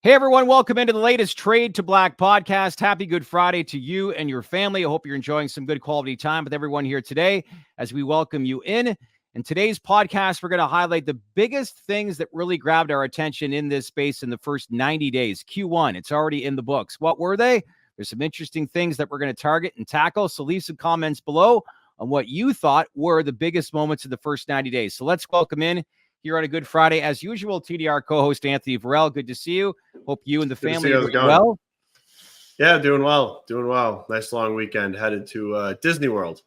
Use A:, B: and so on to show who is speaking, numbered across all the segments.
A: Hey, everyone. Welcome into the latest Trade to Black podcast. Happy Good Friday to you and your family. I hope you're enjoying some good quality time with everyone here today as we welcome you in. In today's podcast, we're going to highlight the biggest things that really grabbed our attention in this space in the first 90 days. Q1, it's already in the books. What were they? There's some interesting things that we're going to target and tackle. So leave some comments below on what you thought were the biggest moments of the first 90 days. So let's welcome in here on a Good Friday, as usual, TDR co-host Anthony Varell. Good to see you. Hope you and the family are doing well.
B: Yeah, doing well. Nice long weekend. Headed to Disney World,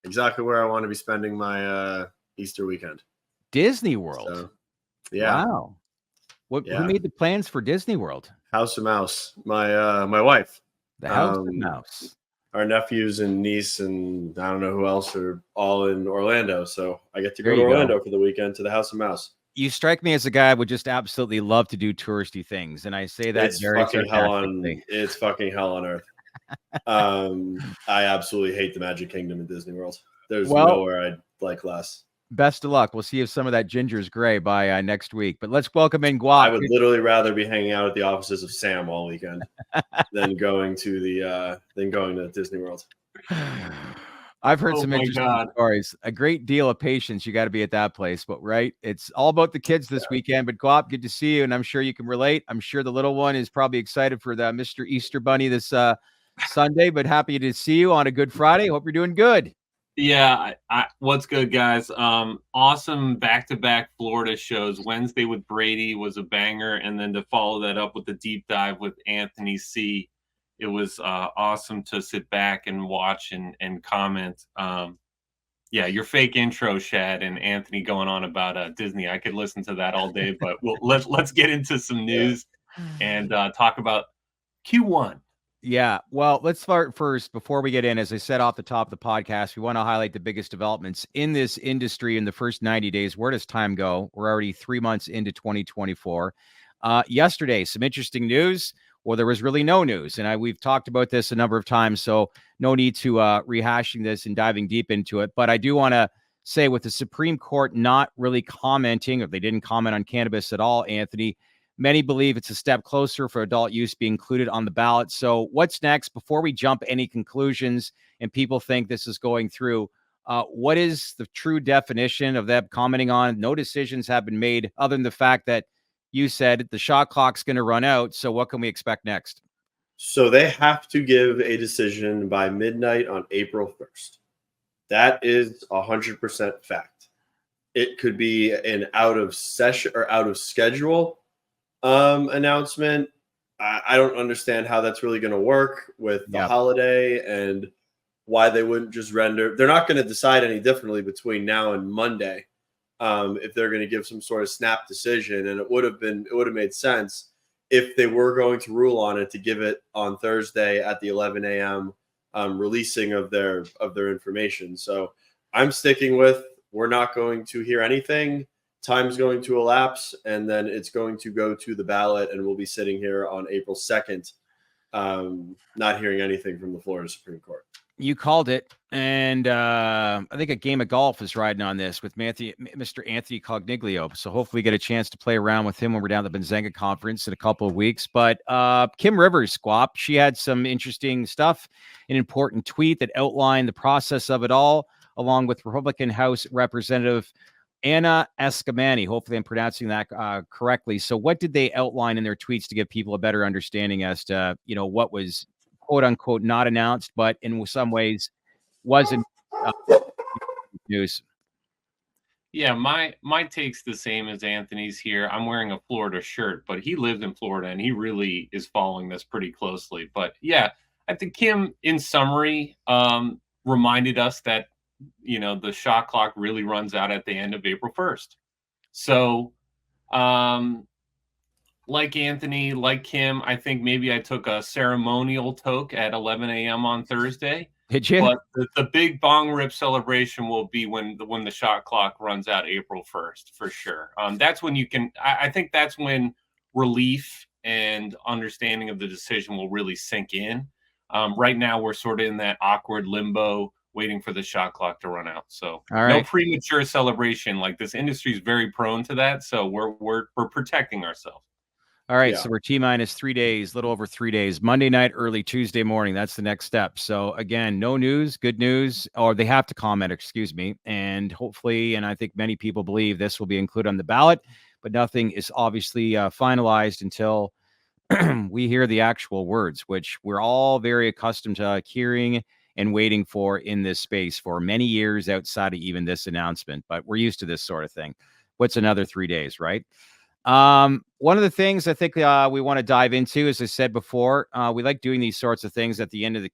B: exactly where I want to be spending my Easter weekend.
A: Disney World.
B: So, yeah.
A: Wow. Who made the plans for Disney World?
B: House of Mouse. My wife.
A: The House of Mouse.
B: Our nephews and niece and I don't know who else are all in Orlando. So I get to go to Orlando for the weekend to the House of Mouse.
A: You strike me as a guy who would just absolutely love to do touristy things. And I say that
B: it's fucking hell on earth. I absolutely hate the Magic Kingdom in Disney World. There's nowhere I'd like less. Best
A: of luck. We'll see if some of that ginger's gray by next week. But let's welcome in Gaup.
B: I would literally rather be hanging out at the offices of Sam all weekend than going to Disney World.
A: I've heard some interesting stories. A great deal of patience. You got to be at that place, but right, it's all about the kids this weekend. But Gaup, good to see you, and I'm sure you can relate. I'm sure the little one is probably excited for the Mr. Easter Bunny this Sunday. But happy to see you on a Good Friday. Hope you're doing good.
C: Yeah, what's good, guys? Awesome back-to-back Florida shows. Wednesday with Brady was a banger, and then to follow that up with the deep dive with Anthony C. It was awesome to sit back and watch and comment. Yeah, your fake intro, Shad, and Anthony going on about Disney. I could listen to that all day, but let's get into some news and talk about Q1.
A: Yeah, well, let's start first before we get in. As I said off the top of the podcast, we want to highlight the biggest developments in this industry in the first 90 days. Where does time go? We're already 3 months into 2024. Yesterday, some interesting news. Well, there was really no news, and we've talked about this a number of times, so no need to rehashing this and diving deep into it. But I do want to say, with the Supreme Court not really commenting, or they didn't comment on cannabis at all, Anthony, many believe it's a step closer for adult use being included on the ballot. So what's next? Before we jump any conclusions and people think this is going through, what is the true definition of them commenting on? No decisions have been made other than the fact that you said the shot clock's going to run out. So what can we expect next?
B: So they have to give a decision by midnight on April 1st. That is 100% fact. It could be an out of session or out of schedule announcement. I don't understand how that's really going to work with the holiday and why they wouldn't just render. They're not going to decide any differently between now and Monday. If they're going to give some sort of snap decision, and it would have made sense if they were going to rule on it to give it on Thursday at the 11 a.m. Releasing of their information. So I'm sticking with, we're not going to hear anything. Time's going to elapse, and then it's going to go to the ballot, and we'll be sitting here on April 2nd, not hearing anything from the Florida Supreme Court.
A: You called it, and I think a game of golf is riding on this with Mr. Anthony Cogniglio. So hopefully we get a chance to play around with him when we're down at the Benzenga conference in a couple of weeks. But Kim Rivers, Squap, she had some interesting stuff, an important tweet that outlined the process of it all, along with Republican House Representative Anna Escamani. Hopefully I'm pronouncing that correctly. So what did they outline in their tweets to give people a better understanding as to, what was quote unquote not announced, but in some ways wasn't news?
C: Yeah, my take's the same as Anthony's here. I'm wearing a Florida shirt, but he lives in Florida and he really is following this pretty closely. But yeah, I think Kim, in summary, reminded us that the shot clock really runs out at the end of April 1st. So, like Anthony, like Kim, I think maybe I took a ceremonial toke at 11 a.m. on Thursday.
A: Did you?
C: But the big bong rip celebration will be when the shot clock runs out April 1st, for sure. That's when you can, I think that's when relief and understanding of the decision will really sink in. Right now, we're sort of in that awkward limbo, waiting for the shot clock to run out. So no premature celebration. Like, this industry is very prone to that. So we're protecting ourselves.
A: All right,
B: Yeah.
A: so we're T-minus 3 days, little over 3 days. Monday night, early Tuesday morning. That's the next step. So again, no news, good news, or they have to comment, excuse me. And hopefully, and I think many people believe this will be included on the ballot, but nothing is obviously finalized until we hear the actual words, which we're all very accustomed to hearing and waiting for in this space for many years outside of even this announcement. But we're used to this sort of thing. What's another 3 days, right? One of the things I think we want to dive into, as I said before, we like doing these sorts of things at the end of the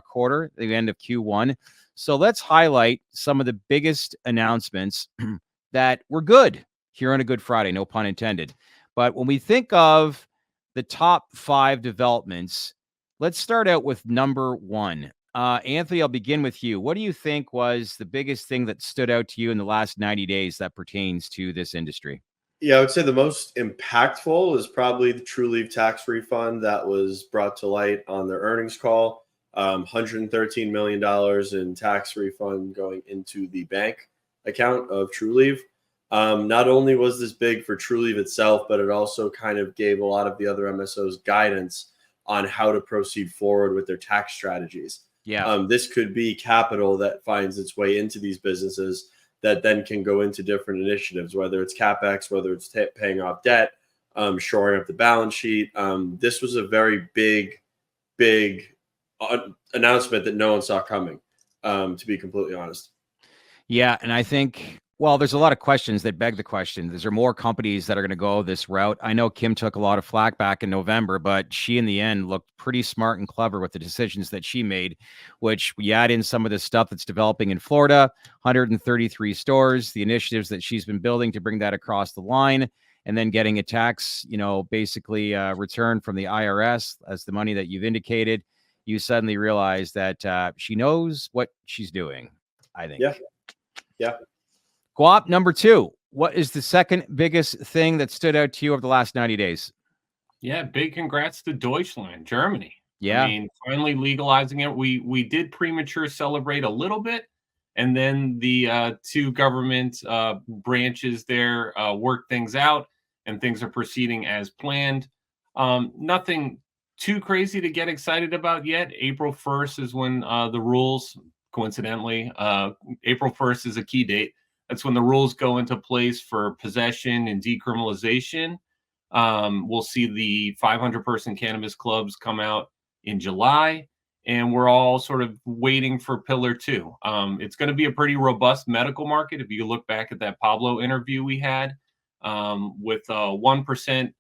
A: quarter, the end of Q1. So let's highlight some of the biggest announcements that were good here on a Good Friday, no pun intended. But when we think of the top 5 developments, let's start out with number 1. Anthony, I'll begin with you. What do you think was the biggest thing that stood out to you in the last 90 days that pertains to this industry?
B: Yeah, I would say the most impactful is probably the True Leave tax refund that was brought to light on their earnings call. $113 million in tax refund going into the bank account of True Leave. Not only was this big for True Leave itself, but it also kind of gave a lot of the other MSOs guidance on how to proceed forward with their tax strategies.
A: Yeah.
B: This could be capital that finds its way into these businesses that then can go into different initiatives, whether it's CapEx, whether it's paying off debt, shoring up the balance sheet. This was a very big announcement that no one saw coming, to be completely honest.
A: Yeah, and I think, well, there's a lot of questions that beg the question. Is there more companies that are going to go this route? I know Kim took a lot of flack back in November, but she, in the end, looked pretty smart and clever with the decisions that she made, which we add in some of the stuff that's developing in Florida, 133 stores, the initiatives that she's been building to bring that across the line, and then getting a tax, basically return from the IRS as the money that you've indicated. You suddenly realize that she knows what she's doing, I think.
B: Yeah.
A: Gaup, number 2. What is the second biggest thing that stood out to you over the last 90 days?
C: Yeah, big congrats to Deutschland, Germany.
A: Yeah.
C: I mean, finally legalizing it. We did premature celebrate a little bit, and then the 2 government branches there worked things out, and things are proceeding as planned. Nothing too crazy to get excited about yet. April 1st is when the rules, coincidentally, April 1st is a key date. That's when the rules go into place for possession and decriminalization. We'll see the 500-person cannabis clubs come out in July, and we're all sort of waiting for Pillar 2. It's going to be a pretty robust medical market. If you look back at that Pablo interview we had, with 1%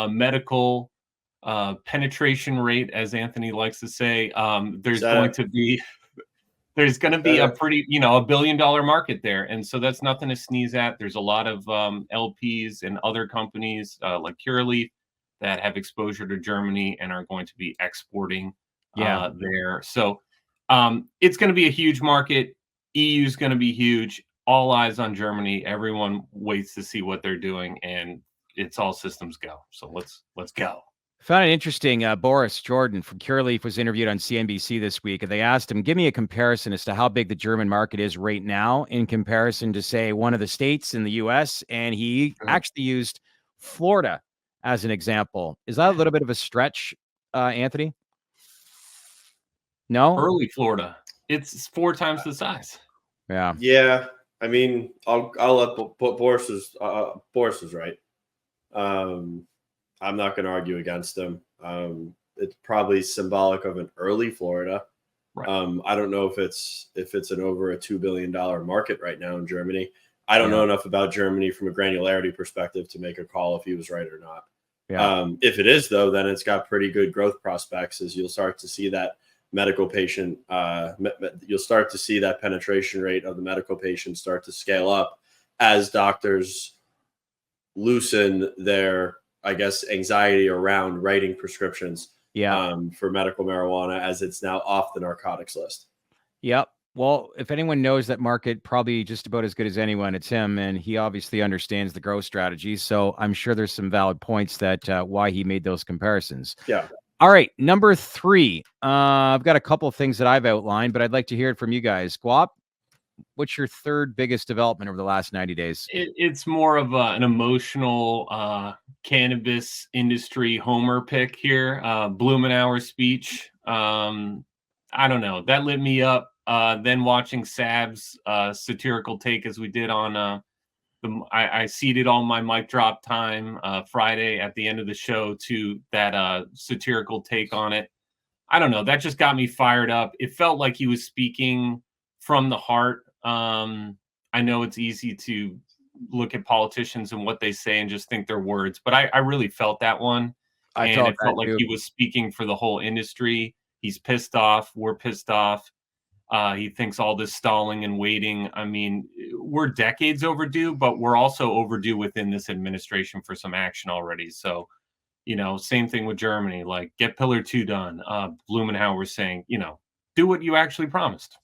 C: medical penetration rate, as Anthony likes to say, there's going to be a pretty, $1 billion market there. And so that's nothing to sneeze at. There's a lot of LPs and other companies like Curaleaf that have exposure to Germany and are going to be exporting there. So it's going to be a huge market. EU is going to be huge. All eyes on Germany. Everyone waits to see what they're doing, and it's all systems go. So let's go.
A: Found it interesting. Boris Jordan from Curaleaf was interviewed on CNBC this week, and they asked him, give me a comparison as to how big the German market is right now in comparison to, say, one of the states in the U.S., and he actually used Florida as an example. Is that a little bit of a stretch, Anthony? No?
C: Early Florida. It's 4 times the size.
A: Yeah.
B: Yeah. I mean, I'll let Boris is right. I'm not going to argue against him. It's probably symbolic of an early Florida.
C: Right.
B: I don't know if it's an over a $2 billion market right now in Germany. I don't know enough about Germany from a granularity perspective to make a call if he was right or not.
A: Yeah.
B: If it is, though, then it's got pretty good growth prospects, as you'll start to see that medical patient, you'll start to see that penetration rate of the medical patient start to scale up as doctors loosen their, I guess, anxiety around writing prescriptions for medical marijuana, as it's now off the narcotics list.
A: Yep. Well, if anyone knows that market probably just about as good as anyone, it's him, and he obviously understands the growth strategy. So I'm sure there's some valid points that why he made those comparisons.
B: Yeah.
A: All right, number 3. I've got a couple of things that I've outlined, but I'd like to hear it from you guys. Gaup, what's your third biggest development over the last 90 days?
C: It's more of an emotional cannabis industry homer pick here. Blumenauer's speech. I don't know. That lit me up. Then watching Sab's satirical take as we did on I seeded all my mic drop time Friday at the end of the show to that satirical take on it. I don't know. That just got me fired up. It felt like he was speaking from the heart. I know it's easy to look at politicians and what they say and just think they're words, but I really felt that one.
A: I
C: And
A: felt
C: it
A: that
C: felt like
A: too.
C: he was speaking for the whole industry. He's pissed off. We're pissed off. He thinks all this stalling and waiting. I mean, we're decades overdue, but we're also overdue within this administration for some action already. So, same thing with Germany, like get Pillar 2 done. Blumenauer was saying, do what you actually promised.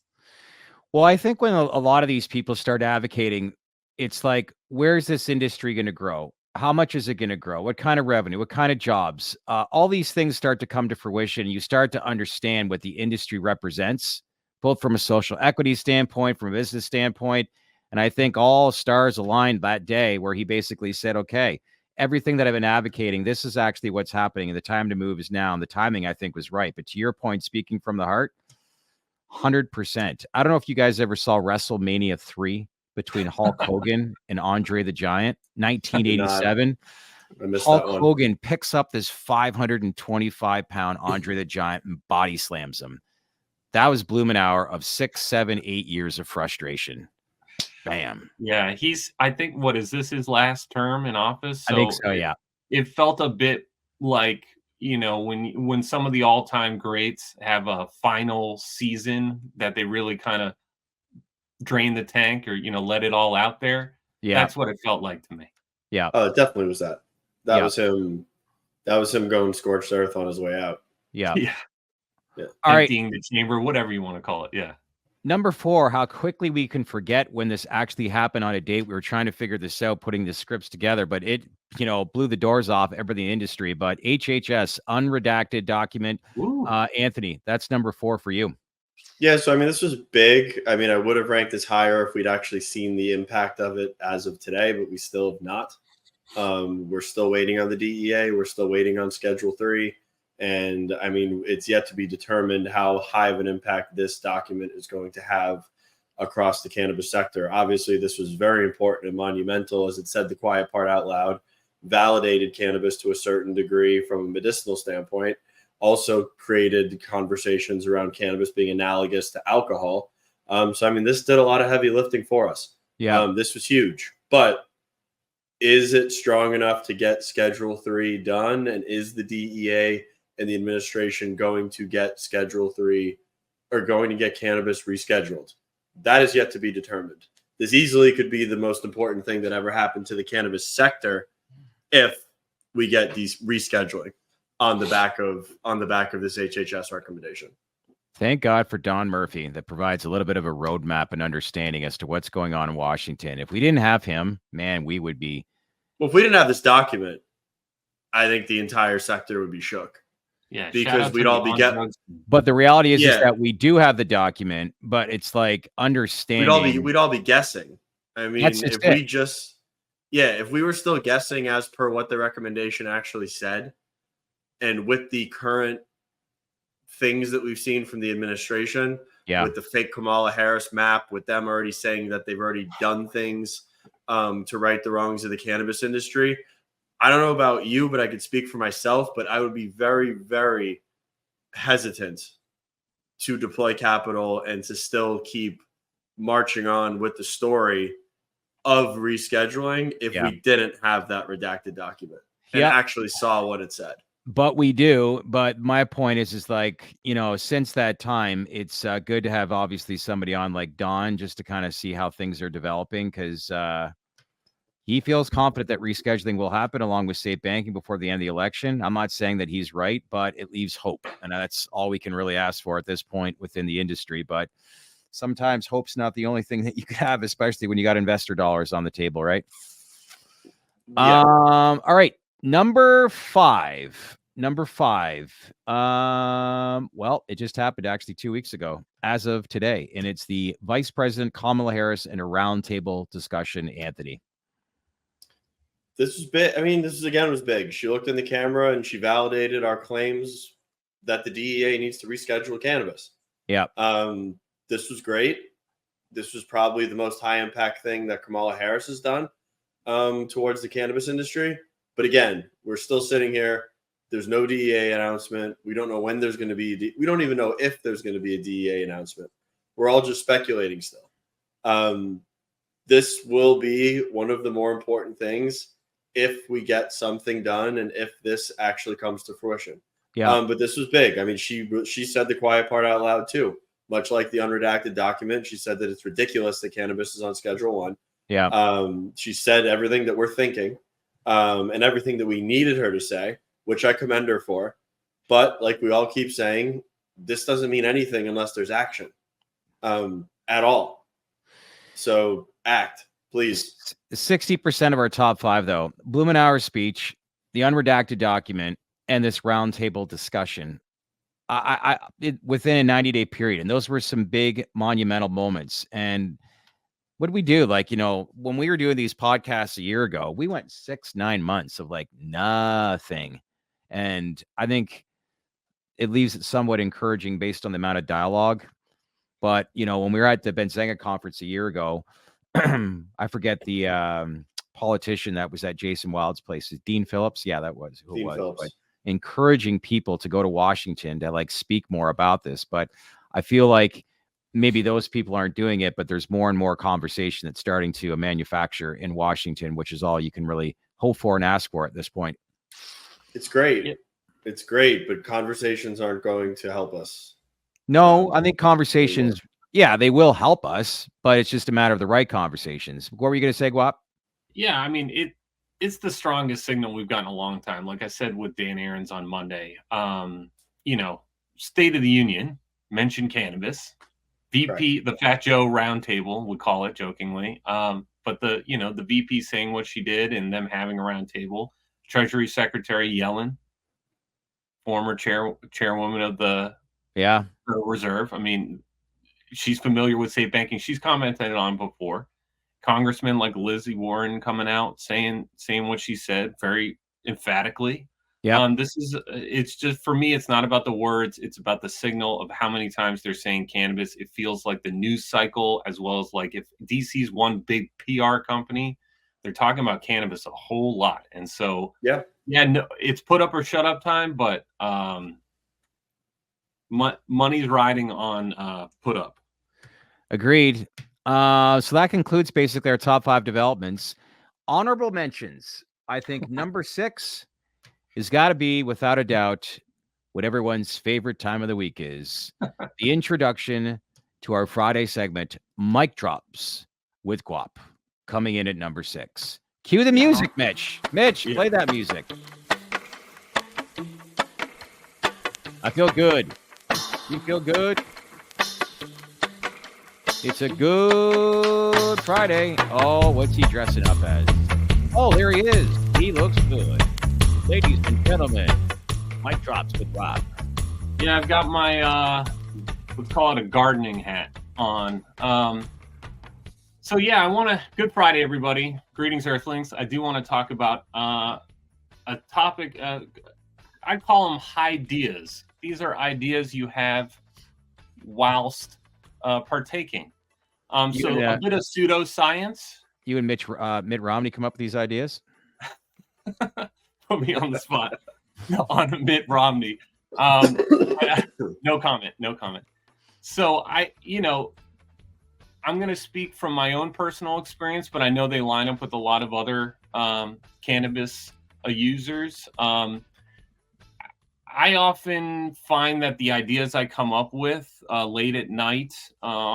A: Well, I think when a lot of these people start advocating, it's like, where's this industry going to grow? How much is it going to grow? What kind of revenue? What kind of jobs? All these things start to come to fruition. You start to understand what the industry represents, both from a social equity standpoint, from a business standpoint. And I think all stars aligned that day where he basically said, okay, everything that I've been advocating, this is actually what's happening. And the time to move is now. And the timing, I think, was right. But to your point, speaking from the heart, 100%. I don't know if you guys ever saw WrestleMania 3 between Hulk Hogan and Andre the Giant,
B: Not.
A: 1987.
B: I missed
A: Hulk
B: that one.
A: Hogan picks up this 525-pound Andre the Giant and body slams him. That was Blumenauer of 6, 7, 8 years of frustration. Bam.
C: Yeah, I think, what is this, his last term in office?
A: I think so, yeah.
C: It felt a bit like, when some of the all-time greats have a final season that they really kind of drain the tank or, let it all out there.
A: Yeah.
C: That's what it felt like to me.
A: Yeah.
B: Oh, it definitely was that. That
A: Yeah.
B: was him. That was him going scorched earth on his way out.
A: Yeah.
C: Yeah.
A: All right.
C: Emptying the chamber, whatever you want to call it. Yeah.
A: Number 4, how quickly we can forget when this actually happened on a date. We were trying to figure this out, putting the scripts together, but it, blew the doors off everything in the industry. But HHS, unredacted document. Anthony, that's number 4 for you.
B: Yeah, so I mean, this was big. I mean, I would have ranked this higher if we'd actually seen the impact of it as of today, but we still have not. We're still waiting on the DEA. We're still waiting on Schedule 3. And I mean, it's yet to be determined how high of an impact this document is going to have across the cannabis sector. Obviously, this was very important and monumental, as it said the quiet part out loud, validated cannabis to a certain degree from a medicinal standpoint, also created conversations around cannabis being analogous to alcohol. So, I mean, this did a lot of heavy lifting for us.
A: Yeah.
B: This was huge. But is it strong enough to get Schedule 3 done? And is the DEA and the administration going to get Schedule 3 or going to get cannabis rescheduled? That is yet to be determined. This easily could be the most important thing that ever happened to the cannabis sector if we get these rescheduling on the back of this HHS recommendation.
A: Thank God for Don Murphy, that provides a little bit of a roadmap and understanding as to what's going on in Washington. If we didn't have him, man, we would be.
B: Well, if we didn't have this document, I think the entire sector would be shook.
C: Yeah,
B: because we'd all be getting.
A: But the reality is that we do have the document, but it's like understanding.
B: We'd all be guessing. I mean, if we were still guessing as per what the recommendation actually said, and with the current things that we've seen from the administration, with the fake Kamala Harris map, with them already saying that they've already done things to right the wrongs of the cannabis industry. I don't know about you, but I could speak for myself, but I would be very, very hesitant to deploy capital and to still keep marching on with the story of rescheduling if we didn't have that redacted document and actually saw what it said.
A: But we do. But my point is like, since that time, it's good to have obviously somebody on like Don just to kind of see how things are developing, because he feels confident that rescheduling will happen along with safe banking before the end of the election. I'm not saying that he's right, but it leaves hope. And that's all we can really ask for at this point within the industry. But sometimes hope's not the only thing that you could have, especially when you got investor dollars on the table, right? Yeah. All right. Number 5. number 5. Well, it just happened actually 2 weeks ago, as of today, and it's the Vice President Kamala Harris in a roundtable discussion. Anthony,
B: This was big. I mean, was big. She looked in the camera and she validated our claims that the DEA needs to reschedule cannabis.
A: yeah,
B: This was great. This was probably the most high impact thing that Kamala Harris has done towards the cannabis industry. But again, we're still sitting here. There's no DEA announcement. We don't know when there's going to be. We don't even know if there's going to be a DEA announcement. We're all just speculating still. This will be one of the more important things if we get something done and if this actually comes to fruition.
A: yeah,
B: But this was big. I mean, she said the quiet part out loud too. Much like the unredacted document, she said that it's ridiculous that cannabis is on Schedule 1.
A: yeah.
B: She said everything that we're thinking and everything that we needed her to say, which I commend her for. But like we all keep saying, this doesn't mean anything unless there's action at all. So act, please.
A: 60% of our top 5, though: Blumenauer's speech, the unredacted document, and this roundtable discussion. Within a 90-day period, and those were some big monumental moments. And what did we do? Like, when we were doing these podcasts a year ago, we went 6-9 months of like nothing, and I think it leaves it somewhat encouraging based on the amount of dialogue. But when we were at the Benzinga conference a year ago, I forget the politician that was at Jason Wild's place. Dean Phillips, yeah, that was who it was.
B: Phillips.
A: But encouraging people to go to Washington to like speak more about this. But I feel like maybe those people aren't doing it, but there's more and more conversation that's starting to manufacture in Washington, which is all you can really hope for and ask for at this point.
B: It's great. Yeah. It's great, but conversations aren't going to help us.
A: No, I think conversations, yeah, they will help us, but it's just a matter of the right conversations. What were you going to say, Gaup?
C: Yeah, I mean, it's the strongest signal we've gotten in a long time. Like I said with Dan Aarons on Monday, State of the Union mentioned cannabis. VP, the Fat Joe roundtable, we call it jokingly. But the VP saying what she did and them having a roundtable. Treasury Secretary Yellen, former chairwoman of the Reserve. I mean, she's familiar with safe banking. She's commented on before. Congressmen like Lizzie Warren coming out saying what she said very emphatically.
A: Yeah.
C: It's just, for me, it's not about the words. It's about the signal of how many times they're saying cannabis. It feels like the news cycle, as well as like if DC's one big PR company, they're talking about cannabis a whole lot. And so, no, it's put up or shut up time, but money's riding on put up.
A: Agreed. So that concludes basically our top 5 developments. Honorable mentions. I think number 6 has got to be, without a doubt, what everyone's favorite time of the week is. The introduction to our Friday segment, Mic Drops with Gaup, coming in at number 6. Cue the music, Mitch. Play that music. I feel good. You feel good? It's a good Friday. Oh, what's he dressing up as? Oh, there he is. He looks good. Ladies and gentlemen, Mic Drops with Gaup.
C: Yeah, I've got my, let's call it a gardening hat on. So yeah, good Friday, everybody. Greetings, Earthlings. I do want to talk about a topic, I call them Highdeas. These are ideas you have whilst partaking. A bit of pseudoscience.
A: You and Mitt Romney come up with these ideas?
C: Put me on the spot. On Mitt Romney. No comment. So I'm going to speak from my own personal experience, but I know they line up with a lot of other cannabis users. I often find that the ideas I come up with late at night,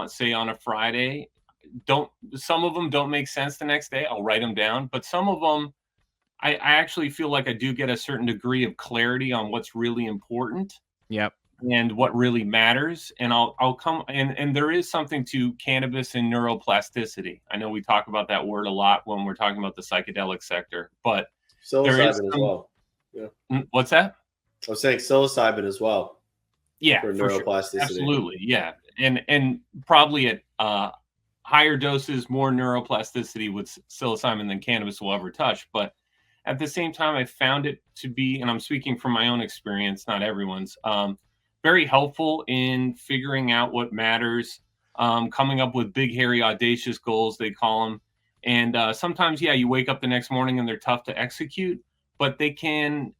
C: say on a Friday, some of them don't make sense the next day. I'll write them down, but some of them, I actually feel like I do get a certain degree of clarity on what's really important.
A: Yep.
C: And what really matters. And I'll come and there is something to cannabis and neuroplasticity. I know we talk about that word a lot when we're talking about the psychedelic sector, but
B: psilocybin as well. Yeah.
C: What's that?
B: I was saying psilocybin as well.
C: Yeah,
B: For
C: sure.
B: neuroplasticity.
C: Absolutely. Yeah. And probably at higher doses, more neuroplasticity with psilocybin than cannabis will ever touch. But at the same time, I found it to be, and I'm speaking from my own experience, not everyone's, very helpful in figuring out what matters, coming up with big, hairy, audacious goals, they call them. And sometimes, yeah, you wake up the next morning and they're tough to execute, but they can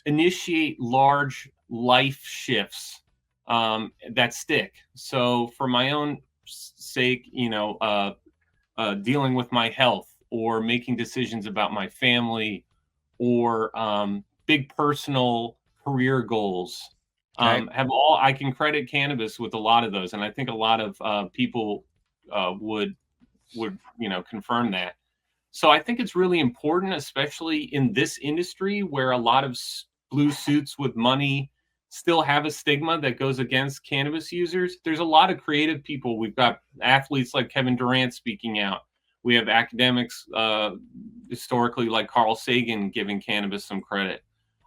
C: initiate large life shifts that stick. So for my own sake, dealing with my health or making decisions about my family or big personal career goals,
A: Okay.
C: I can credit cannabis with a lot of those. And I think a lot of people would confirm that. So I think it's really important, especially in this industry where a lot of blue suits with money still have a stigma that goes against cannabis users. There's a lot of creative people. We've got athletes like Kevin Durant speaking out. We have academics historically like Carl Sagan giving cannabis some credit.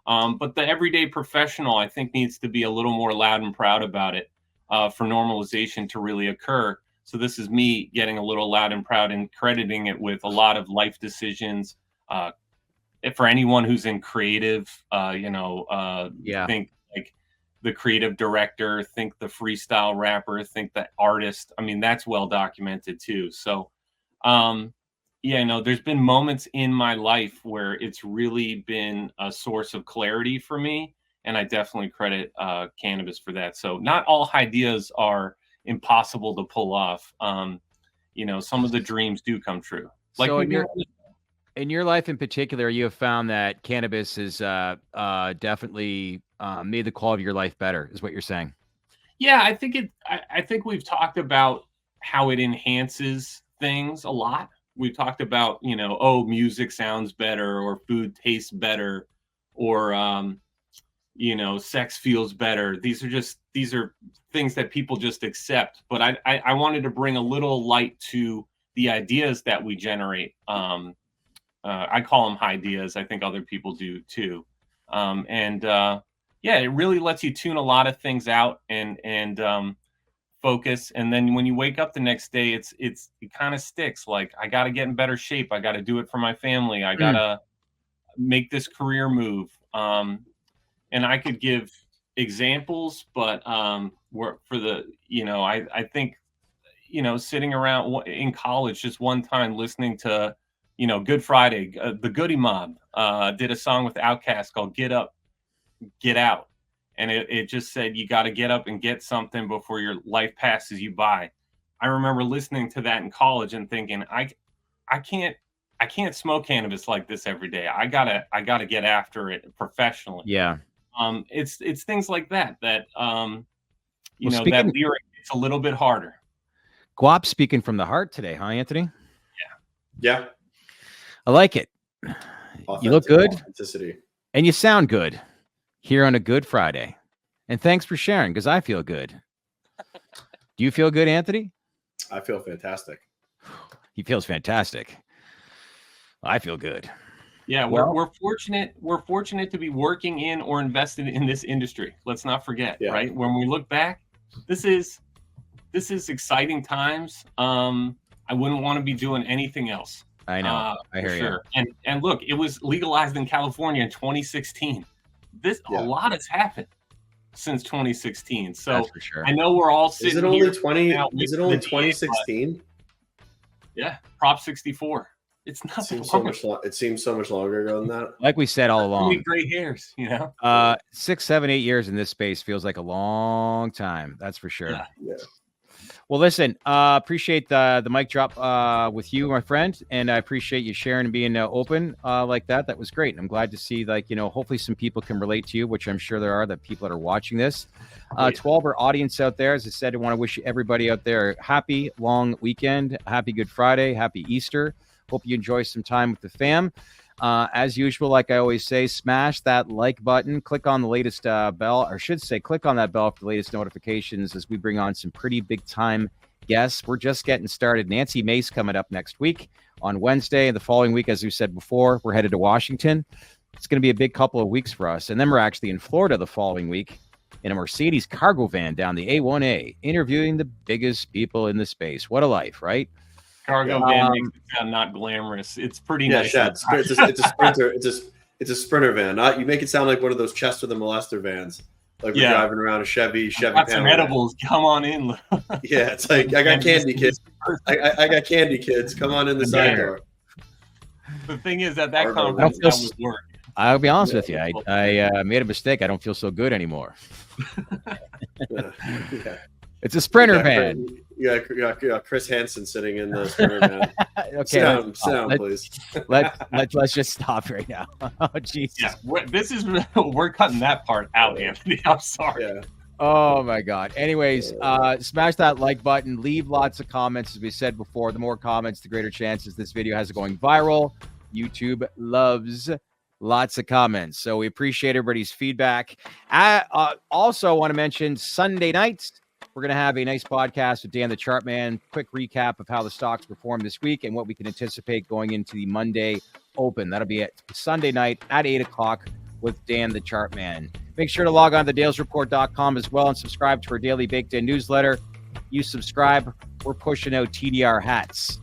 C: But the everyday professional, I think, needs to be a little more loud and proud about it for normalization to really occur. So this is me getting a little loud and proud and crediting it with a lot of life decisions. For anyone who's in creative, think like the creative director, think the freestyle rapper, think the artist. I mean, that's well documented too. So, there's been moments in my life where it's really been a source of clarity for me. And I definitely credit cannabis for that. So not all ideas are impossible to pull off. Some of the dreams do come true. Like
A: So in your life in particular, you have found that cannabis has definitely made the quality of your life better, is what you're saying.
C: Yeah, I think we've talked about how it enhances things a lot. We've talked about, music sounds better or food tastes better or sex feels better. These are things that people just accept. But I wanted to bring a little light to the ideas that we generate. I call them Highdeas. I think other people do too. It really lets you tune a lot of things out and focus. And then when you wake up the next day, it kind of sticks. Like, I got to get in better shape. I got to do it for my family. I got to make this career move. And I could give examples, but I think, sitting around in college just one time listening to, Good Friday, the Goody Mob did a song with Outkast called Get Up, Get Out. And it just said, you got to get up and get something before your life passes you by. I remember listening to that in college and thinking, I can't smoke cannabis like this every day. I gotta get after it professionally.
A: Yeah.
C: It's things like that that that lyric gets a little bit harder.
A: Gaup speaking from the heart today, huh, Anthony?
B: Yeah.
A: I like it. You look good.
B: Authenticity.
A: And you sound good here on a Good Friday. And thanks for sharing, because I feel good. Do you feel good, Anthony?
B: I feel fantastic.
A: He feels fantastic. I feel good.
C: Yeah, we're fortunate. We're fortunate to be working in or invested in this industry. Let's not forget, right? When we look back, this is exciting times. I wouldn't want to be doing anything else.
A: I know. I hear
C: you. And look, it was legalized in California in 2016. A lot has happened since 2016. So
A: that's for sure.
C: I know we're all sitting
B: Is it only 2016?
C: Yeah, Prop 64. It's not.
B: It seems so much longer ago than that.
A: Like we said all along.
C: Gray hairs,
A: 6, 7, 8 years in this space feels like a long time. That's for sure.
B: Yeah.
A: Well, listen, appreciate the mic drop with you, my friend, and I appreciate you sharing and being open like that. That was great. I'm glad to see, hopefully some people can relate to you, which I'm sure there are, that people that are watching this. To all of our audience out there, as I said, I want to wish everybody out there a happy long weekend, happy Good Friday, happy Easter. Hope you enjoy some time with the fam. As usual, like I always say, smash that like button, click on the latest bell, or I should say, click on that bell for the latest notifications as we bring on some pretty big time guests. We're just getting started. Nancy Mace coming up next week on Wednesday, and the following week, as we said before, we're headed to Washington. It's going to be a big couple of weeks for us. And then we're actually in Florida the following week in a Mercedes cargo van down the A1A, interviewing the biggest people in the space. What a life, right?
C: Cargo van makes it sound not glamorous. It's pretty nice.
B: Yeah, it's a sprinter. It's a sprinter van. Not, you make it sound like one of those Chester the Molester vans. Like we're driving around a Chevy
C: got some edibles. Come on in.
B: Yeah, it's like, I got candy, kids. I got candy, kids. Come on in the side door.
C: The thing is that conference was work.
A: I'll be honest with you. I made a mistake. I don't feel so good anymore. It's a sprinter van.
B: Yeah, Chris Hansen sitting in the sprinter van.
A: Okay,
B: sit down, please.
A: Let's just stop right now. Oh, Jesus.
C: Yeah, we're cutting that part out, Anthony. I'm sorry.
B: Yeah.
A: Oh my God. Anyways, smash that like button. Leave lots of comments. As we said before, the more comments, the greater chances this video has it going viral. YouTube loves lots of comments. So we appreciate everybody's feedback. I also want to mention Sunday nights, we're going to have a nice podcast with Dan the Chartman. Quick recap of how the stocks performed this week and what we can anticipate going into the Monday open. That'll be at Sunday night at 8 o'clock with Dan the Chartman. Make sure to log on to dalesreport.com as well and subscribe to our daily Baked In newsletter. You subscribe, we're pushing out TDR hats.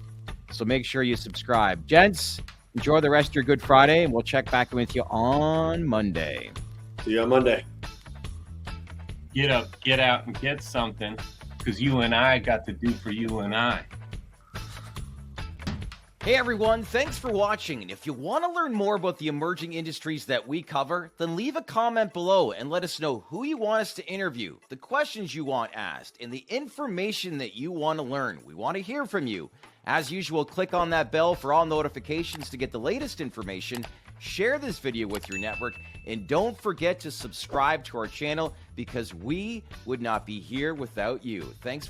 A: So make sure you subscribe. Gents, enjoy the rest of your Good Friday, and we'll check back in with you on Monday.
B: See you on Monday.
C: Get up, get out, and get something, because you and I got to do for you and I.
D: Hey everyone, thanks for watching. And if you want to learn more about the emerging industries that we cover, then leave a comment below and let us know who you want us to interview, the questions you want asked, and the information that you want to learn. We want to hear from you. As usual, click on that bell for all notifications to get the latest information. Share this video with your network, and don't forget to subscribe to our channel because we would not be here without you. Thanks.